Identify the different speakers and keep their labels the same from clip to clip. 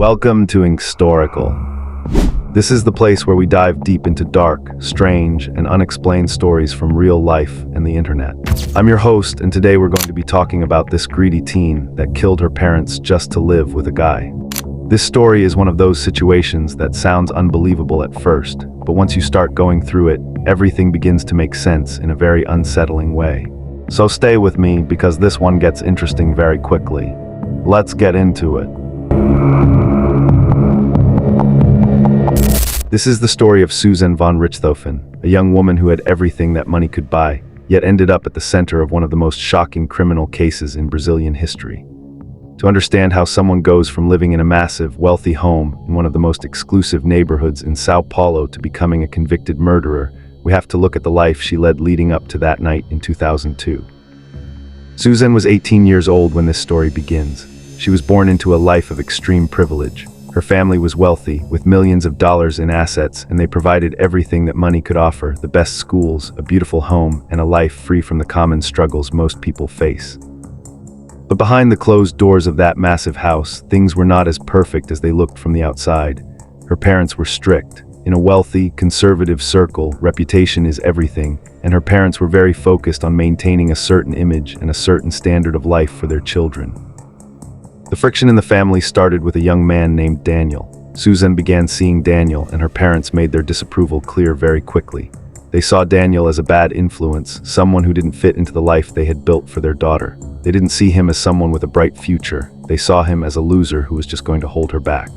Speaker 1: Welcome to Historical. This is the place where we dive deep into dark, strange, and unexplained stories from real life and the internet. I'm your host, and today we're going to be talking about this greedy teen that killed her parents just to live with a guy. This story is one of those situations that sounds unbelievable at first, but once you start going through it, everything begins to make sense in a very unsettling way. So stay with me because this one gets interesting very quickly. Let's get into it. This is the story of Suzanne von Richthofen, a young woman who had everything that money could buy, yet ended up at the center of one of the most shocking criminal cases in Brazilian history. To understand how someone goes from living in a massive, wealthy home in one of the most exclusive neighborhoods in São Paulo to becoming a convicted murderer, we have to look at the life she led leading up to that night in 2002. Suzanne was 18 years old when this story begins. She was born into a life of extreme privilege. Her family was wealthy, with millions of dollars in assets, and they provided everything that money could offer: the best schools, a beautiful home, and a life free from the common struggles most people face. But behind the closed doors of that massive house, things were not as perfect as they looked from the outside. Her parents were strict. In a wealthy, conservative circle, reputation is everything, and her parents were very focused on maintaining a certain image and a certain standard of life for their children. The friction in the family started with a young man named Daniel. Suzanne began seeing Daniel, and her parents made their disapproval clear very quickly. They saw Daniel as a bad influence, someone who didn't fit into the life they had built for their daughter. They didn't see him as someone with a bright future. They saw him as a loser who was just going to hold her back.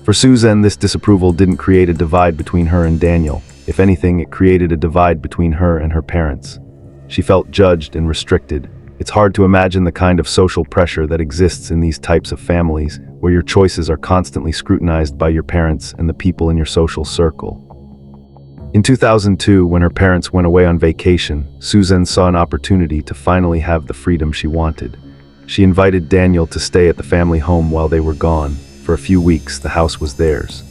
Speaker 1: For Suzanne, this disapproval didn't create a divide between her and Daniel. If anything, it created a divide between her and her parents. She felt judged and restricted. It's hard to imagine the kind of social pressure that exists in these types of families, where your choices are constantly scrutinized by your parents and the people in your social circle. In 2002, when her parents went away on vacation, Suzanne saw an opportunity to finally have the freedom she wanted. She invited Daniel to stay at the family home while they were gone. For a few weeks, the house was theirs.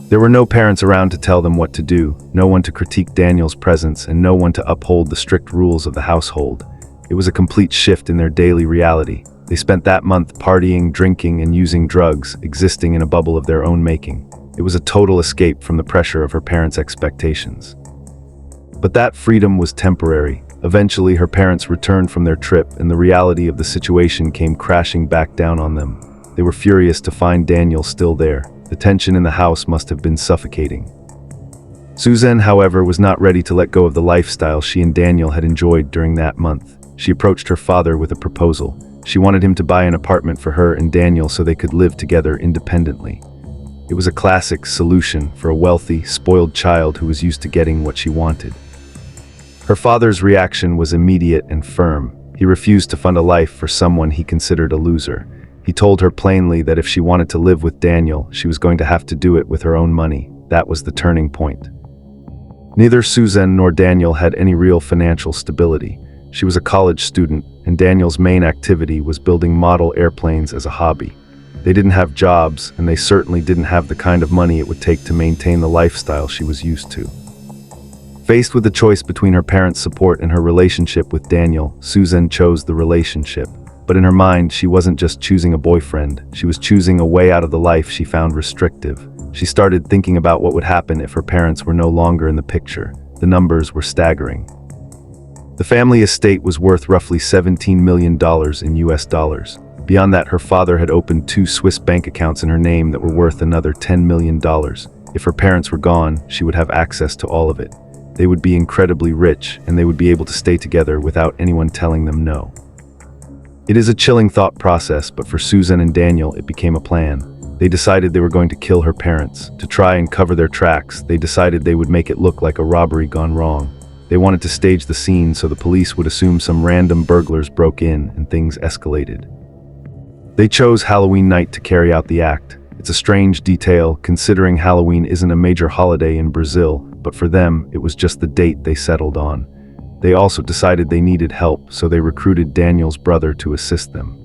Speaker 1: There were no parents around to tell them what to do, no one to critique Daniel's presence, and no one to uphold the strict rules of the household. It was a complete shift in their daily reality. They spent that month partying, drinking, and using drugs, existing in a bubble of their own making. It was a total escape from the pressure of her parents' expectations. But that freedom was temporary. Eventually, her parents returned from their trip, and the reality of the situation came crashing back down on them. They were furious to find Daniel still there. The tension in the house must have been suffocating. Suzanne, however, was not ready to let go of the lifestyle she and Daniel had enjoyed during that month. She approached her father with a proposal. She wanted him to buy an apartment for her and Daniel so they could live together independently. It was a classic solution for a wealthy, spoiled child who was used to getting what she wanted. Her father's reaction was immediate and firm. He refused to fund a life for someone he considered a loser. He told her plainly that if she wanted to live with Daniel, she was going to have to do it with her own money. That was the turning point. Neither Suzanne nor Daniel had any real financial stability. She was a college student, and Daniel's main activity was building model airplanes as a hobby. They didn't have jobs, and they certainly didn't have the kind of money it would take to maintain the lifestyle she was used to. Faced with the choice between her parents' support and her relationship with Daniel, Suzanne chose the relationship. But in her mind, she wasn't just choosing a boyfriend. She was choosing a way out of the life she found restrictive. She started thinking about what would happen if her parents were no longer in the picture. The numbers were staggering. The family estate was worth roughly $17 million in US dollars. Beyond that, her father had opened 2 Swiss bank accounts in her name that were worth another $10 million. If her parents were gone, she would have access to all of it. They would be incredibly rich, and they would be able to stay together without anyone telling them no. It is a chilling thought process, but for Suzanne and Daniel, it became a plan. They decided they were going to kill her parents. To try and cover their tracks, they decided they would make it look like a robbery gone wrong. They wanted to stage the scene so the police would assume some random burglars broke in and things escalated. They chose Halloween night to carry out the act. It's a strange detail, considering Halloween isn't a major holiday in Brazil, but for them, it was just the date they settled on. They also decided they needed help, so they recruited Daniel's brother to assist them.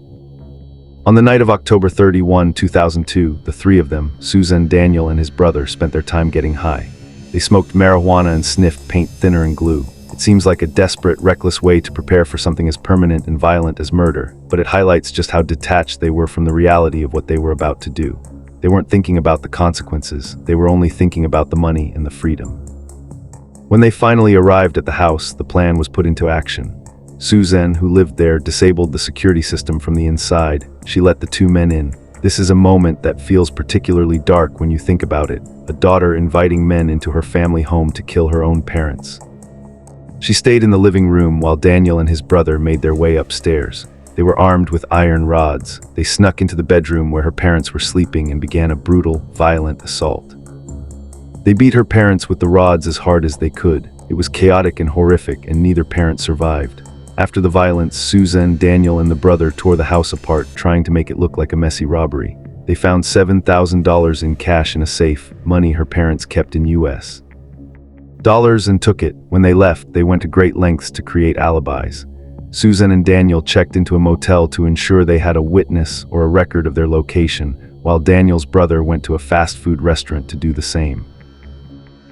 Speaker 1: On the night of October 31, 2002, the three of them, Suzanne, Daniel, and his brother, spent their time getting high. They smoked marijuana and sniffed paint thinner and glue. It It seems like a desperate, reckless way to prepare for something as permanent and violent as murder, but it highlights just how detached they were from the reality of what they were about to do. They weren't thinking about the consequences, they were only thinking about the money and the freedom. When they finally arrived at the house, the plan was put into action. Suzanne, who lived there, disabled the security system from the inside. She let the two men in. This is a moment that feels particularly dark when you think about it. A daughter inviting men into her family home to kill her own parents. She stayed in the living room while Daniel and his brother made their way upstairs. They were armed with iron rods. They snuck into the bedroom where her parents were sleeping and began a brutal, violent assault. They beat her parents with the rods as hard as they could. It was chaotic and horrific, and neither parent survived. After the violence, Suzanne, Daniel, and the brother tore the house apart, trying to make it look like a messy robbery. They found $7,000 in cash in a safe, money her parents kept in US dollars, and took it. When they left, they went to great lengths to create alibis. Suzanne and Daniel checked into a motel to ensure they had a witness or a record of their location, while Daniel's brother went to a fast food restaurant to do the same.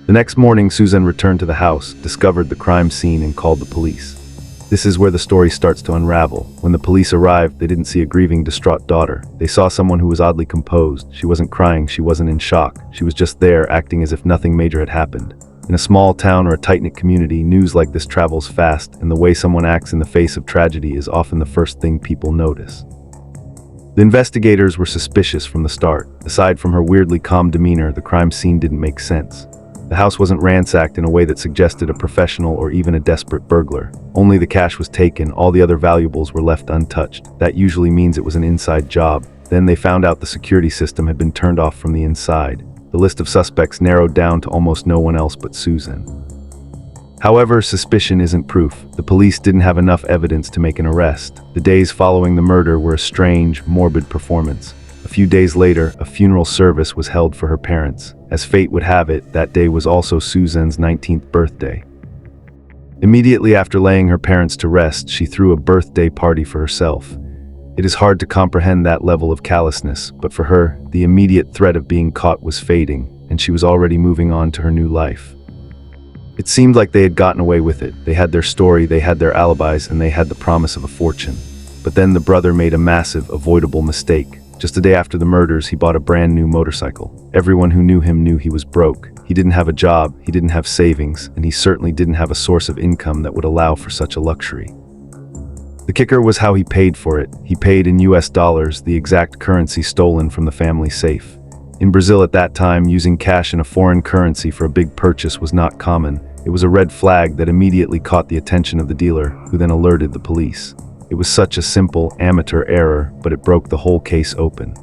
Speaker 1: The next morning, Suzanne returned to the house, discovered the crime scene, and called the police. This is where the story starts to unravel. When the police arrived, they didn't see a grieving, distraught daughter. They saw someone who was oddly composed. She wasn't crying, she wasn't in shock. She was just there, acting as if nothing major had happened. In a small town or a tight-knit community, news like this travels fast, and the way someone acts in the face of tragedy is often the first thing people notice. The investigators were suspicious from the start. Aside from her weirdly calm demeanor, the crime scene didn't make sense. The house wasn't ransacked in a way that suggested a professional or even a desperate burglar. Only the cash was taken, all the other valuables were left untouched. That usually means it was an inside job. Then they found out the security system had been turned off from the inside. The list of suspects narrowed down to almost no one else but Suzanne. However, suspicion isn't proof. The police didn't have enough evidence to make an arrest. The days following the murder were a strange, morbid performance. A few days later, a funeral service was held for her parents. As fate would have it, that day was also Suzanne's 19th birthday. Immediately after laying her parents to rest, she threw a birthday party for herself. It is hard to comprehend that level of callousness, but for her, the immediate threat of being caught was fading, and she was already moving on to her new life. It seemed like they had gotten away with it. They had their story, they had their alibis, and they had the promise of a fortune. But then the brother made a massive, avoidable mistake. Just a day after the murders, he bought a brand new motorcycle. Everyone who knew him knew he was broke. He didn't have a job, he didn't have savings, and he certainly didn't have a source of income that would allow for such a luxury. The kicker was how he paid for it. He paid in US dollars, the exact currency stolen from the family safe. In Brazil at that time, using cash in a foreign currency for a big purchase was not common. It was a red flag that immediately caught the attention of the dealer, who then alerted the police. It was such a simple, amateur error, but it broke the whole case open.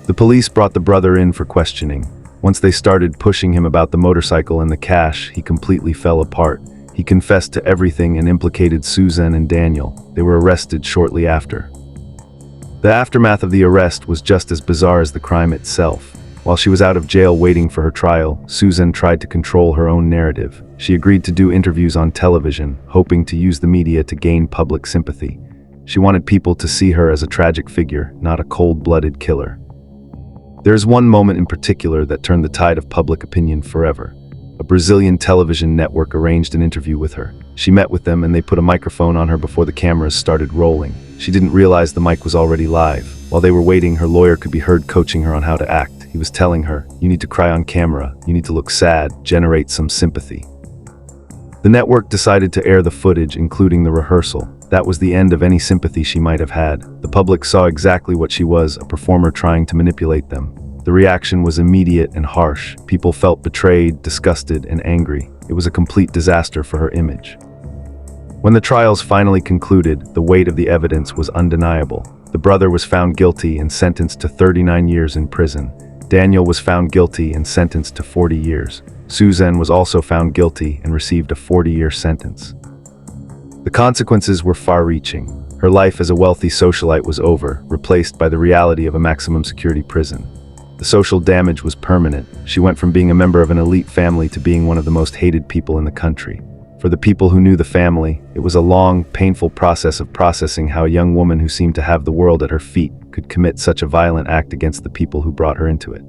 Speaker 1: The police brought the brother in for questioning. Once they started pushing him about the motorcycle and the cash, he completely fell apart. He confessed to everything and implicated Suzanne and Daniel. They were arrested shortly after. The aftermath of the arrest was just as bizarre as the crime itself. While she was out of jail waiting for her trial, Suzanne tried to control her own narrative. She agreed to do interviews on television, hoping to use the media to gain public sympathy. She wanted people to see her as a tragic figure, not a cold-blooded killer. There is one moment in particular that turned the tide of public opinion forever. A Brazilian television network arranged an interview with her. She met with them and they put a microphone on her before the cameras started rolling. She didn't realize the mic was already live. While they were waiting, her lawyer could be heard coaching her on how to act. He was telling her, "You need to cry on camera, you need to look sad, generate some sympathy." The network decided to air the footage, including the rehearsal. That was the end of any sympathy she might have had. The public saw exactly what she was, a performer trying to manipulate them. The reaction was immediate and harsh. People felt betrayed, disgusted, and angry. It was a complete disaster for her image. When the trials finally concluded, the weight of the evidence was undeniable. The brother was found guilty and sentenced to 39 years in prison. Daniel was found guilty and sentenced to 40 years. Suzanne was also found guilty and received a 40-year sentence. The consequences were far-reaching. Her life as a wealthy socialite was over, replaced by the reality of a maximum security prison. The social damage was permanent. She went from being a member of an elite family to being one of the most hated people in the country. For the people who knew the family, it was a long, painful process of processing how a young woman who seemed to have the world at her feet could commit such a violent act against the people who brought her into it.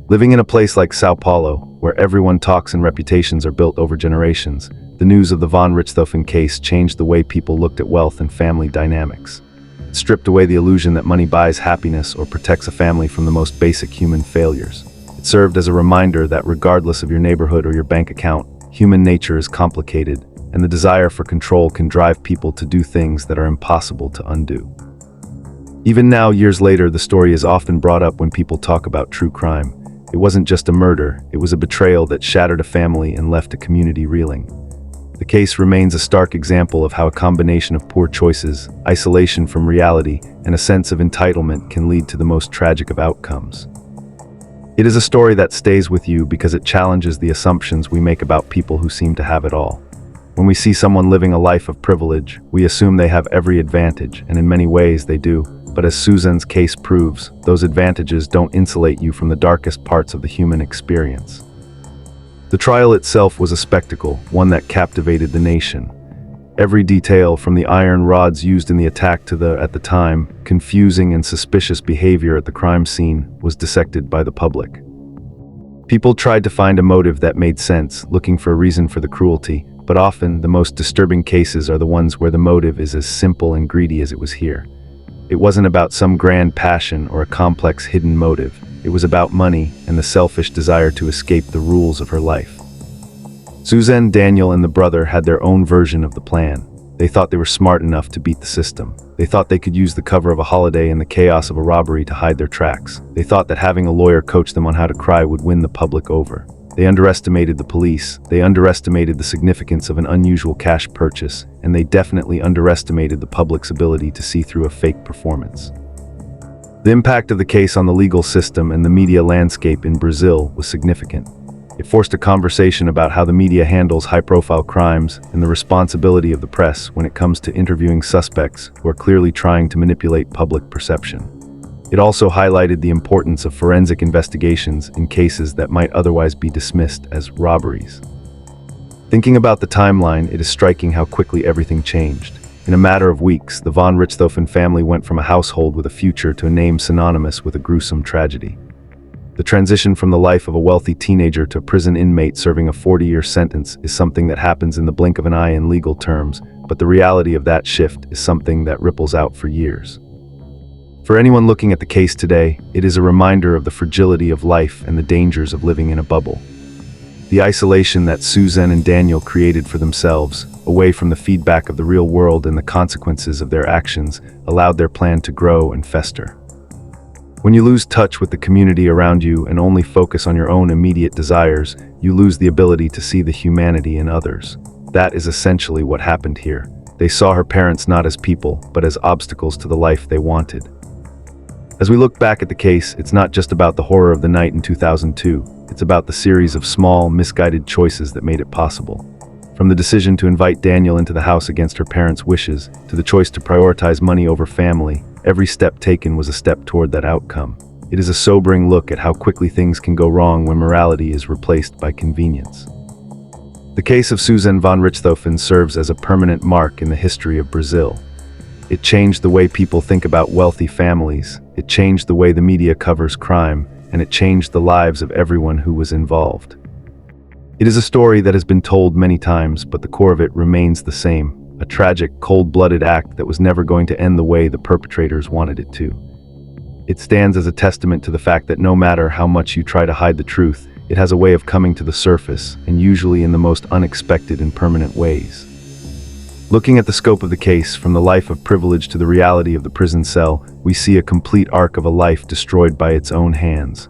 Speaker 1: Living in a place like São Paulo, where everyone talks and reputations are built over generations, The news of the von Richthofen case changed the way people looked at wealth and family dynamics. It stripped away the illusion that money buys happiness or protects a family from the most basic human failures. It served as a reminder that regardless of your neighborhood or your bank account, human nature is complicated, and the desire for control can drive people to do things that are impossible to undo. Even now, years later, the story is often brought up when people talk about true crime. It wasn't just a murder, it was a betrayal that shattered a family and left a community reeling. The case remains a stark example of how a combination of poor choices, isolation from reality, and a sense of entitlement can lead to the most tragic of outcomes. It is a story that stays with you because it challenges the assumptions we make about people who seem to have it all. When we see someone living a life of privilege, we assume they have every advantage, and in many ways they do. But as Suzanne's case proves, those advantages don't insulate you from the darkest parts of the human experience. The trial itself was a spectacle, one that captivated the nation. Every detail, from the iron rods used in the attack to the, at the time, confusing and suspicious behavior at the crime scene, was dissected by the public. People tried to find a motive that made sense, looking for a reason for the cruelty, but often the most disturbing cases are the ones where the motive is as simple and greedy as it was here. It wasn't about some grand passion or a complex hidden motive. It was about money and the selfish desire to escape the rules of her life. Suzanne, Daniel, and the brother had their own version of the plan. They thought they were smart enough to beat the system. They thought they could use the cover of a holiday and the chaos of a robbery to hide their tracks. They thought that having a lawyer coach them on how to cry would win the public over. They underestimated the police, they underestimated the significance of an unusual cash purchase, and they definitely underestimated the public's ability to see through a fake performance. The impact of the case on the legal system and the media landscape in Brazil was significant. It forced a conversation about how the media handles high-profile crimes and the responsibility of the press when it comes to interviewing suspects who are clearly trying to manipulate public perception. It also highlighted the importance of forensic investigations in cases that might otherwise be dismissed as robberies. Thinking about the timeline, it is striking how quickly everything changed. In a matter of weeks, the von Richthofen family went from a household with a future to a name synonymous with a gruesome tragedy. The transition from the life of a wealthy teenager to a prison inmate serving a 40-year sentence is something that happens in the blink of an eye in legal terms, but the reality of that shift is something that ripples out for years. For anyone looking at the case today, it is a reminder of the fragility of life and the dangers of living in a bubble. The isolation that Suzanne and Daniel created for themselves, away from the feedback of the real world and the consequences of their actions, allowed their plan to grow and fester. When you lose touch with the community around you and only focus on your own immediate desires, you lose the ability to see the humanity in others. That is essentially what happened here. They saw her parents not as people, but as obstacles to the life they wanted. As we look back at the case, it's not just about the horror of the night in 2002. It's about the series of small, misguided choices that made it possible. From the decision to invite Daniel into the house against her parents' wishes, to the choice to prioritize money over family, every step taken was a step toward that outcome. It is a sobering look at how quickly things can go wrong when morality is replaced by convenience. The case of Suzanne von Richthofen serves as a permanent mark in the history of Brazil. It changed the way people think about wealthy families, it changed the way the media covers crime, and it changed the lives of everyone who was involved. It is a story that has been told many times, but the core of it remains the same. A tragic, cold-blooded act that was never going to end the way the perpetrators wanted it to. It stands as a testament to the fact that no matter how much you try to hide the truth, it has a way of coming to the surface, and usually in the most unexpected and permanent ways. Looking at the scope of the case, from the life of privilege to the reality of the prison cell, we see a complete arc of a life destroyed by its own hands.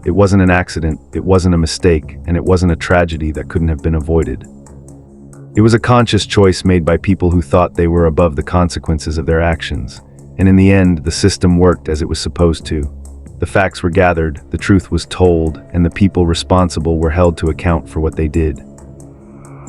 Speaker 1: It wasn't an accident, it wasn't a mistake, and it wasn't a tragedy that couldn't have been avoided. It was a conscious choice made by people who thought they were above the consequences of their actions, and in the end, the system worked as it was supposed to. The facts were gathered, the truth was told, and the people responsible were held to account for what they did.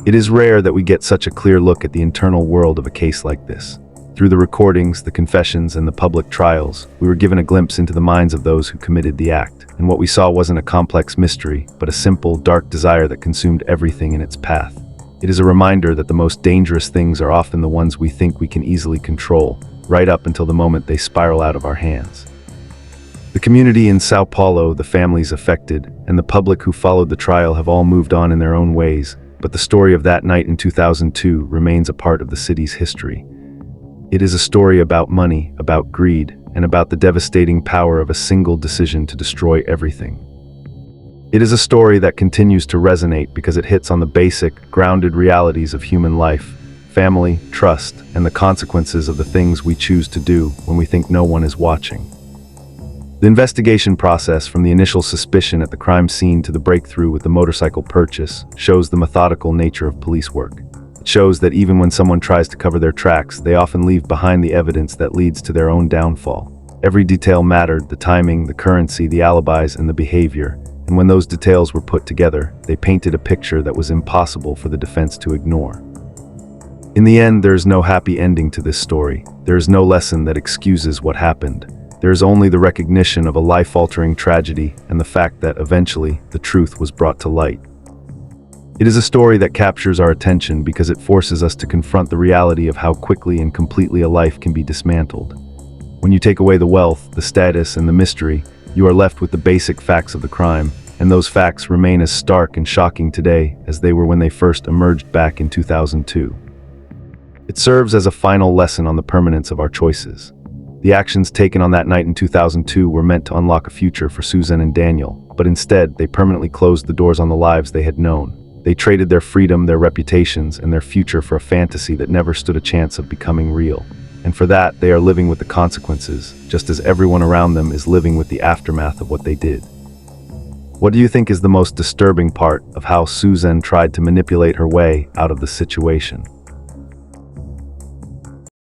Speaker 1: It is rare that we get such a clear look at the internal world of a case like this. Through the recordings, the confessions, and the public trials, we were given a glimpse into the minds of those who committed the act, and what we saw wasn't a complex mystery, but a simple, dark desire that consumed everything in its path. It is a reminder that the most dangerous things are often the ones we think we can easily control, right up until the moment they spiral out of our hands. The community in São Paulo, the families affected, and the public who followed the trial have all moved on in their own ways, but the story of that night in 2002 remains a part of the city's history. It is a story about money, about greed, and about the devastating power of a single decision to destroy everything. It is a story that continues to resonate because it hits on the basic, grounded realities of human life, family, trust, and the consequences of the things we choose to do when we think no one is watching. The investigation process, from the initial suspicion at the crime scene to the breakthrough with the motorcycle purchase, shows the methodical nature of police work. It shows that even when someone tries to cover their tracks, they often leave behind the evidence that leads to their own downfall. Every detail mattered: the timing, the currency, the alibis, and the behavior. And when those details were put together, they painted a picture that was impossible for the defense to ignore. In the end, there is no happy ending to this story. There is no lesson that excuses what happened. There is only the recognition of a life-altering tragedy and the fact that, eventually, the truth was brought to light. It is a story that captures our attention because it forces us to confront the reality of how quickly and completely a life can be dismantled. When you take away the wealth, the status, and the mystery, you are left with the basic facts of the crime, and those facts remain as stark and shocking today as they were when they first emerged back in 2002. It serves as a final lesson on the permanence of our choices. The actions taken on that night in 2002 were meant to unlock a future for Suzanne and Daniel, but instead, they permanently closed the doors on the lives they had known. They traded their freedom, their reputations, and their future for a fantasy that never stood a chance of becoming real. And for that, they are living with the consequences, just as everyone around them is living with the aftermath of what they did. What do you think is the most disturbing part of how Suzanne tried to manipulate her way out of the situation?